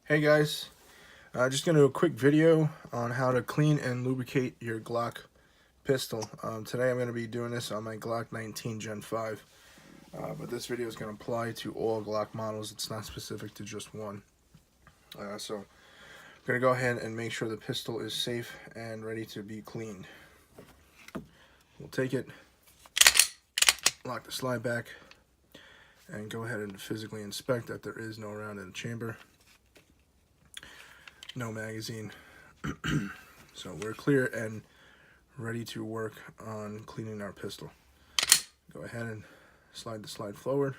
Hey guys, just gonna do a quick video on how to clean and lubricate your Glock pistol. Today I'm going to be doing this on my Glock 19 Gen 5, but this video is going to apply to all Glock models. It's not specific to just one. So I'm going to go ahead and make sure the pistol is safe and ready to be cleaned. We'll take it, lock the slide back, and go ahead and physically inspect that there is no round in the chamber. No magazine. So we're clear and ready to work on cleaning our pistol. Go ahead and slide the slide forward,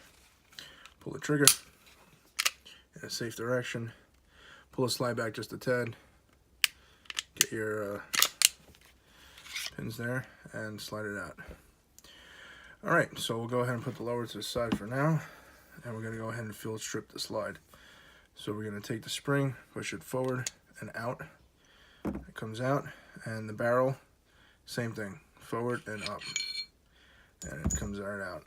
pull the trigger in a safe direction, pull the slide back just a tad, get your pins there and slide it out. Alright, so we'll go ahead and put the lower to the side for now, and we're going to go ahead and field strip the slide. So we're going to take the spring, push it forward and out. It comes out, and the barrel, same thing, forward and up, and it comes right out.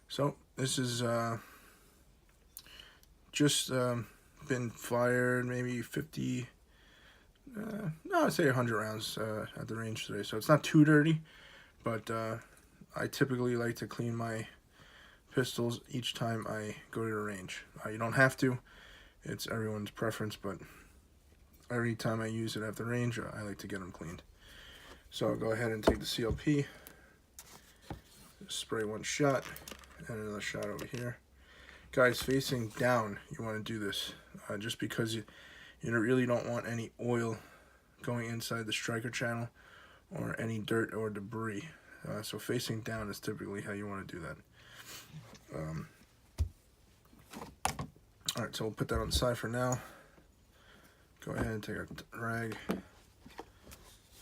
So this is just been fired maybe 50, no, I'd say 100 rounds at the range today. So it's not too dirty, but I typically like to clean my pistols each time I go to the range. You don't have to, it's everyone's preference, but every time I use it at the range, I like to get them cleaned. So I'll go ahead and take the CLP, spray one shot, and another shot over here. Guys, facing down, you want to do this, just because you really don't want any oil going inside the striker channel or any dirt or debris. So facing down is typically how you want to do that. Alright, so we'll put that on the side for now. Go ahead and take a rag,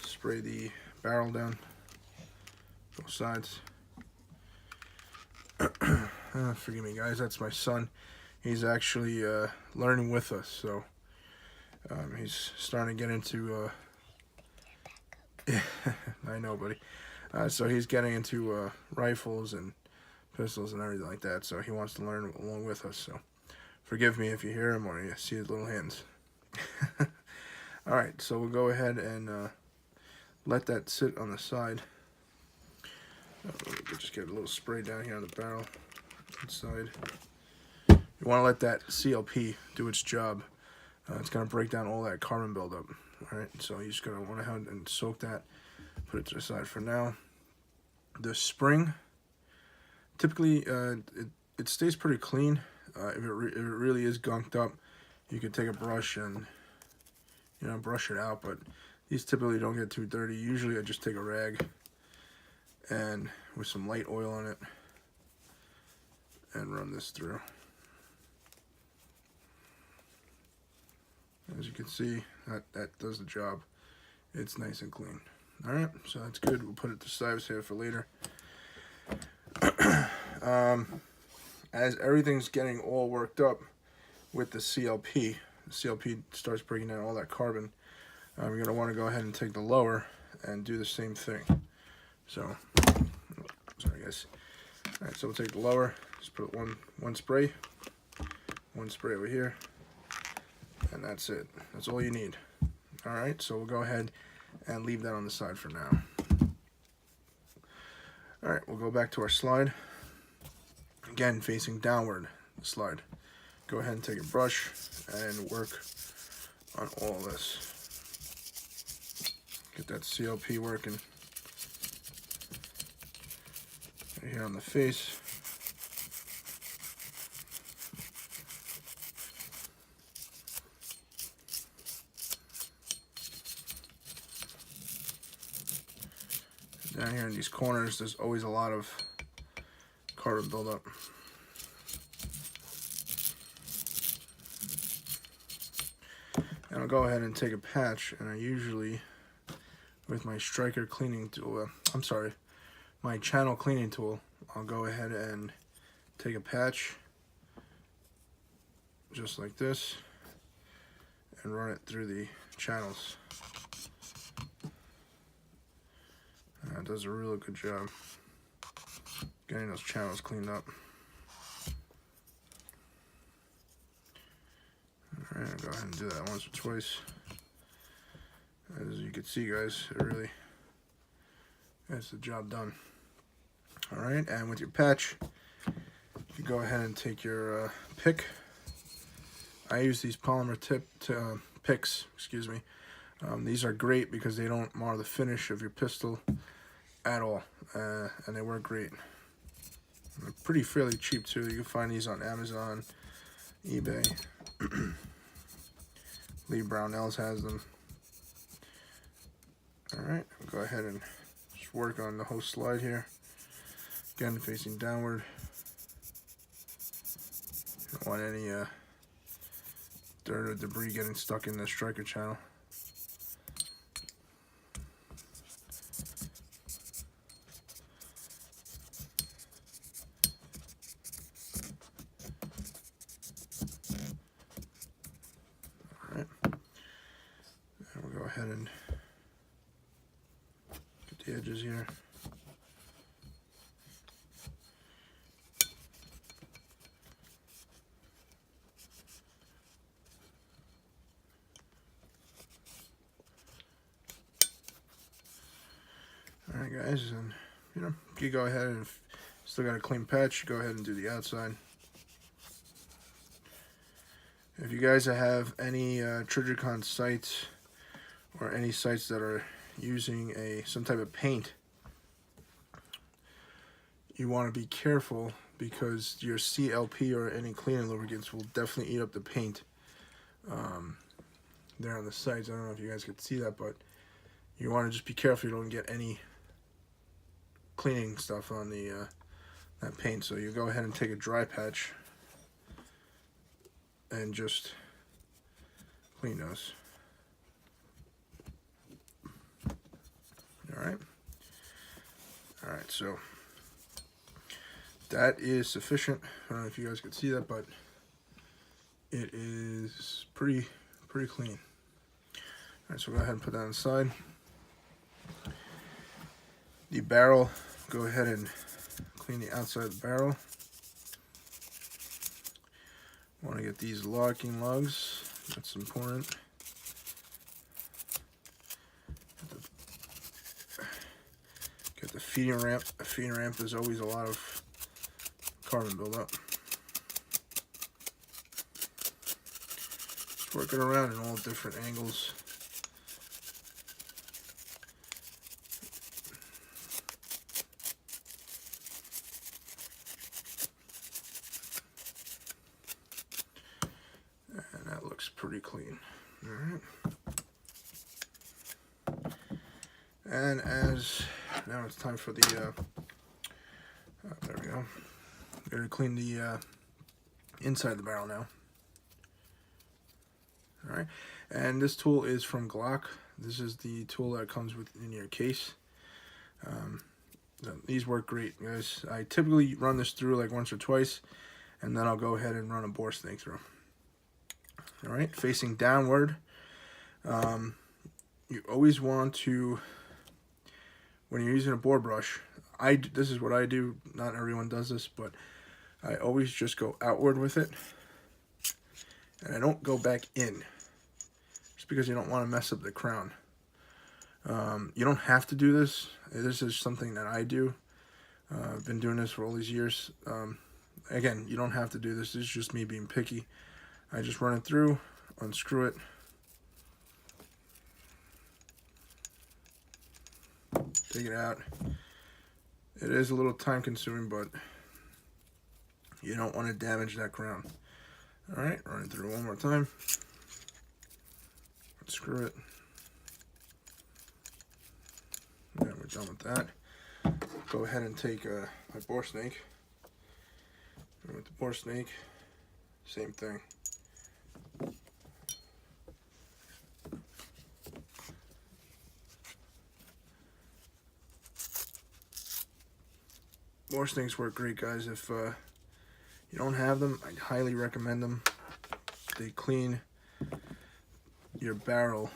spray the barrel down, both sides. Forgive me guys, that's my son. He's actually learning with us, so he's starting to get into, I know buddy, so he's getting into rifles and pistols and everything like that, so he wants to learn along with us, so forgive me if you hear him or you see his little hands. Alright, so we'll go ahead and let that sit on the side. We'll just get a little spray down here on the barrel inside. You want to let that CLP do its job. It's going to break down all that carbon buildup. Alright, so you just going to want to have and soak that, put it to the side for now. The spring, typically it stays pretty clean. If it really is gunked up, you could take a brush and brush it out, but these typically don't get too dirty. Usually I just take a rag and with some light oil on it and run this through. As you can see, that does the job. It's nice and clean. Alright, so that's good. We'll put it to the side, save it for later. As everything's getting all worked up with the CLP starts breaking down all that carbon. You're going to want to go ahead and take the lower and do the same thing. So, sorry guys. Alright, so we'll take the lower, just put one spray over here, and that's it. That's all you need. Alright, so we'll go ahead and leave that on the side for now. Alright, we'll go back to our slide. Again, facing downward, the slide. Go ahead and take a brush and work on all this. Get that CLP working right here on the face. Down here in these corners, there's always a lot of carbon buildup. And I'll go ahead and take a patch, and I usually, with my striker cleaning tool, my channel cleaning tool, I'll go ahead and take a patch, just like this, and run it through the channels. It does a really good job getting those channels cleaned up. go ahead and do that once or twice. As you can see, guys, it really gets the job done. Alright, and with your patch, you go ahead and take your pick. I use these polymer picks, excuse me. These are great because they don't mar the finish of your pistol at all, and they work great. They're pretty fairly cheap too. You can find these on Amazon, eBay. Lee Brownells has them. Alright, go ahead and just work on the whole slide here. Again, facing downward. Don't want any dirt or debris getting stuck in the striker channel. Alright, and we'll go ahead and get the edges here. Alright guys, and if you go ahead and still got a clean patch, go ahead and do the outside. If you guys have any Trijicon sights or any sights that are using some type of paint, you want to be careful because your CLP or any cleaning lubricants will definitely eat up the paint there on the sides. I don't know if you guys could see that, but you want to just be careful you don't get any cleaning stuff on the that paint. So you go ahead and take a dry patch and just clean those. Alright, so that is sufficient. I don't know if you guys could see that, but it is pretty clean. Alright, so go ahead and put that on the side. The barrel, go ahead and clean the outside of the barrel. Want to get these locking lugs, that's important. Get the feeding ramp. A feeding ramp, there's always a lot of carbon buildup. Just work it around in all different angles. And that looks pretty clean. Alright. And now it's time for the, there we go. We're going to clean the inside of the barrel now. Alright, and this tool is from Glock. This is the tool that comes in your case. These work great, guys. I typically run this through like once or twice, and then I'll go ahead and run a bore snake through. Alright, facing downward. You always want to, when you're using a bore brush, this is what I do. Not everyone does this, but I always just go outward with it, and I don't go back in, just because you don't want to mess up the crown. You don't have to do this. This is something that I do. I've been doing this for all these years. Again, you don't have to do this. This is just me being picky. I just run it through, unscrew it, take it out. It is a little time consuming, but you don't want to damage that crown. Alright, run it through one more time. Unscrew it. Yeah, we're done with that. Go ahead and take my bore snake. And with the bore snake, same thing. Bore snakes work great, guys. If you don't have them, I highly recommend them. They clean your barrel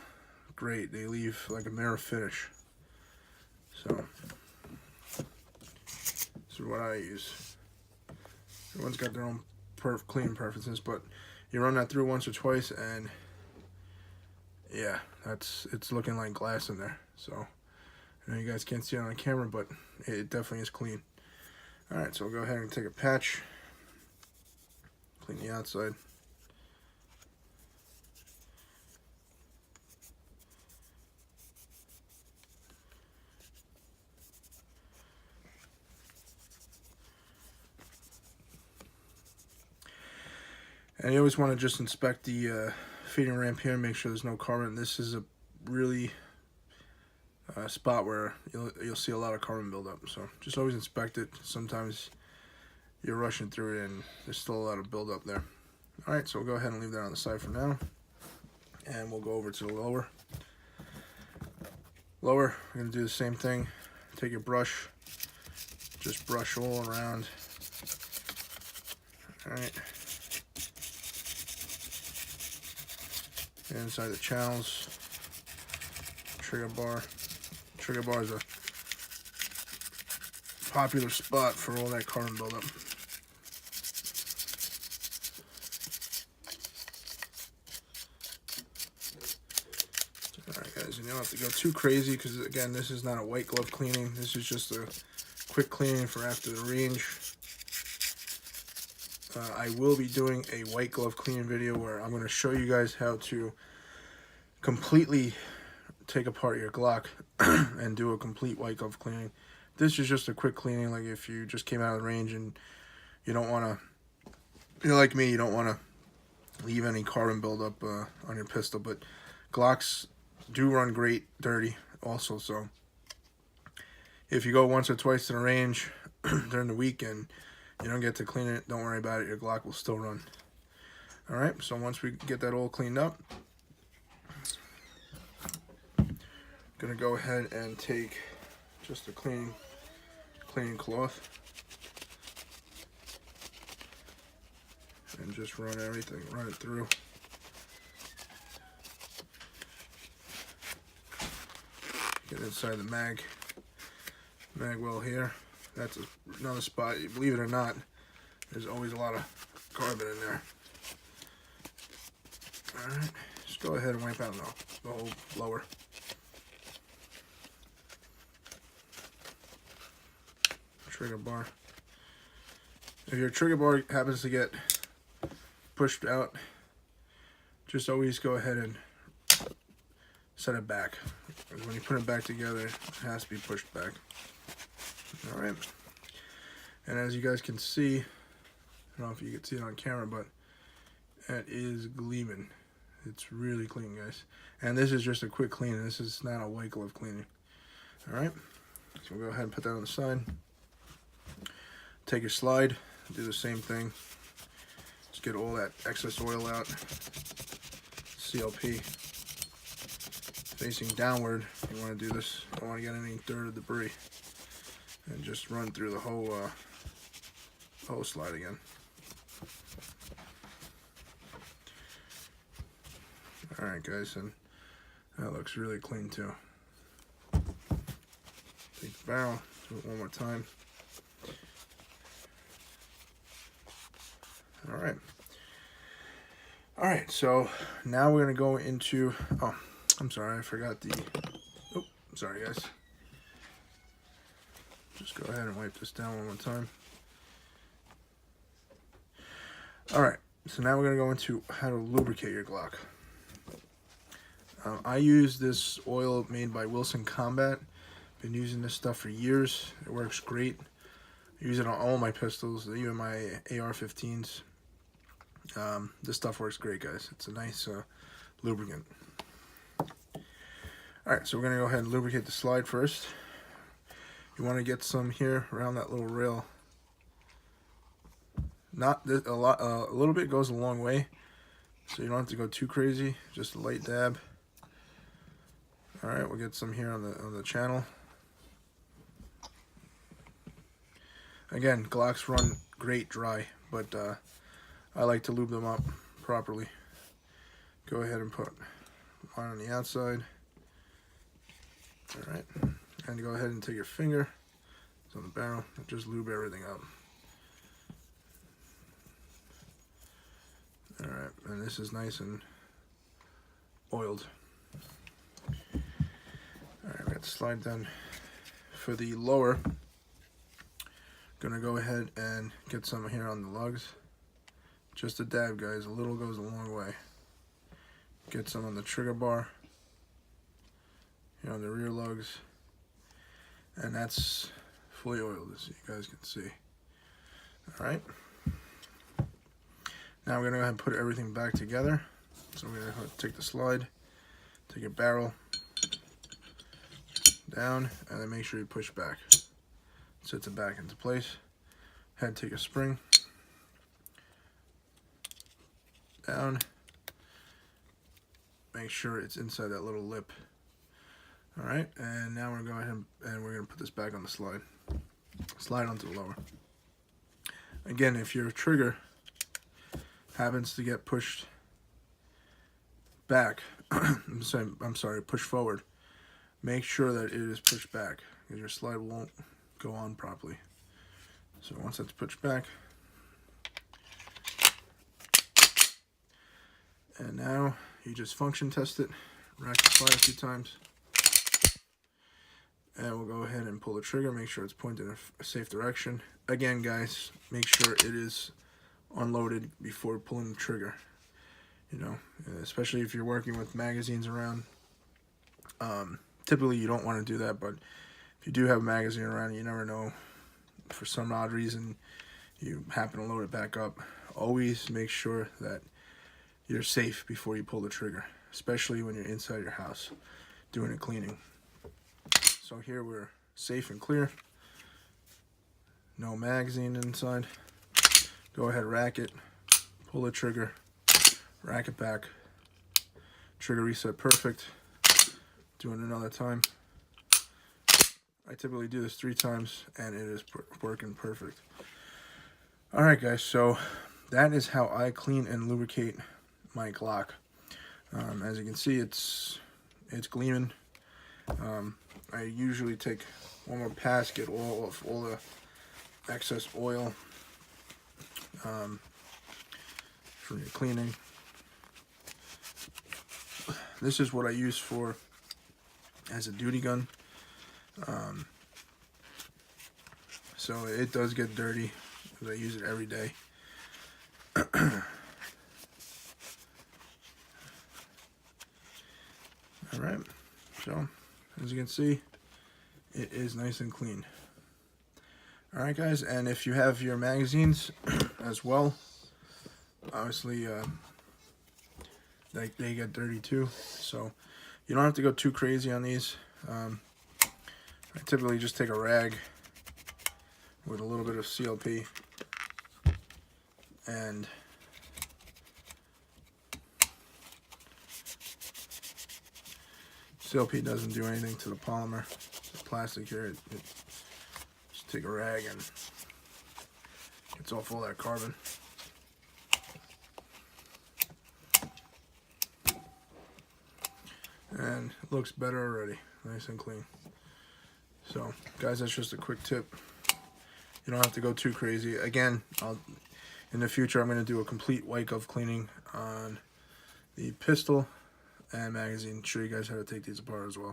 great. They leave like a mirror finish. So this is what I use. Everyone's got their own cleaning preferences, but You run that through once or twice, and yeah, it's looking like glass in there. So I know you guys can't see it on camera, but it definitely is clean. All right, so we'll go ahead and take a patch, clean the outside. And you always want to just inspect the feeding ramp here, make sure there's no carbon. This is a really spot where you'll see a lot of carbon buildup. So just always inspect it. Sometimes you're rushing through it and there's still a lot of buildup there. All right, so we'll go ahead and leave that on the side for now. And we'll go over to the lower. Lower, we're gonna do the same thing. Take your brush, just brush all around. All right. Inside the channels, trigger bar. Trigger bar is a popular spot for all that carbon buildup. Alright guys, you don't have to go too crazy because again, this is not a white glove cleaning. This is just a quick cleaning for after the range. I will be doing a white glove cleaning video where I'm going to show you guys how to completely take apart your Glock and do a complete white glove cleaning. This is just a quick cleaning, like if you just came out of the range and you don't want to, you're like me, you don't want to leave any carbon buildup on your pistol. But Glocks do run great dirty also, so if you go once or twice to the range during the weekend, you don't get to clean it, don't worry about it, your Glock will still run. Alright, so once we get that all cleaned up, gonna go ahead and take just a cleaning cloth and just run everything, run it through. Get inside the mag well here. That's another spot, believe it or not, there's always a lot of carbon in there. Alright, just go ahead and wipe out the whole lower. Trigger bar. If your trigger bar happens to get pushed out, just always go ahead and set it back. When you put it back together, it has to be pushed back. Alright, and as you guys can see, I don't know if you can see it on camera, but it is gleaming. It's really clean, guys. And this is just a quick cleaning. This is not a white glove cleaning. Alright, so we'll go ahead and put that on the side. Take your slide, do the same thing. Just get all that excess oil out. CLP. Facing downward, you want to do this. Don't want to get any dirt or debris. And just run through the whole slide again. Alright guys, and that looks really clean too. Take the barrel, do it one more time. Alright, so now we're going to go into, oh, I'm sorry, I forgot the, oh, sorry guys. Just go ahead and wipe this down one more time. Alright, so now we're going to go into how to lubricate your Glock. I use this oil made by Wilson Combat. Been using this stuff for years. It works great. I use it on all my pistols, even my AR-15s. This stuff works great, guys. It's a nice lubricant. Alright, so we're going to go ahead and lubricate the slide first. You want to get some here around that little rail. Not this, a little bit goes a long way, so you don't have to go too crazy. Just a light dab. Alright, we'll get some here on the channel. Again, Glocks run great dry, but I like to lube them up properly. Go ahead and put one on the outside. Alright, and go ahead and take your finger, it's on the barrel, and just lube everything up. Alright. this is nice and oiled. Alright, we got the slide done. For the lower, gonna go ahead and get some here on the lugs. Just a dab, guys. A little goes a long way. Get some on the trigger bar, here on the rear lugs, and that's fully oiled, as you guys can see. Alright. Now we're gonna go ahead and put everything back together. So we're gonna take the slide, take a barrel down, and then make sure you push back. Sets it back into place. Head, take a spring down. Make sure it's inside that little lip. Alright, and now we're going to go ahead and we're going to put this back on the slide. Slide onto the lower. Again, if your trigger happens to get pushed back, I'm sorry, push forward, make sure that it is pushed back, because your slide won't go on properly. So once that's pushed back, and now you just function test it, rack the slide a few times, and we'll go ahead and pull the trigger, make sure it's pointed in a safe direction. Again, guys, make sure it is unloaded before pulling the trigger. You know, especially if you're working with magazines around. Typically you don't want to do that, but if you do have a magazine around, you never know, for some odd reason you happen to load it back up. Always make sure that you're safe before you pull the trigger, especially when you're inside your house doing a cleaning. So here we're safe and clear. No magazine inside. Go ahead, rack it, pull the trigger, rack it back, trigger reset perfect. Do it another time. I typically do this 3 times and it is working perfect. Alright guys, so that is how I clean and lubricate my Glock. As you can see, it's gleaming. I usually take one more pass, get all the excess oil from your cleaning. This is what I use for as a duty gun. So it does get dirty because I use it every day. Alright, so as you can see, it is nice and clean. Alright guys, and if you have your magazines as well, obviously they get dirty too, so you don't have to go too crazy on these. I typically just take a rag with a little bit of CLP and CLP doesn't do anything to the polymer. The plastic here, just take a rag and gets off all that carbon. And it looks better already, nice and clean. So guys, that's just a quick tip. You don't have to go too crazy. Again, in the future I'm going to do a complete white glove cleaning on the pistol and magazine. Show you guys how to take these apart as well.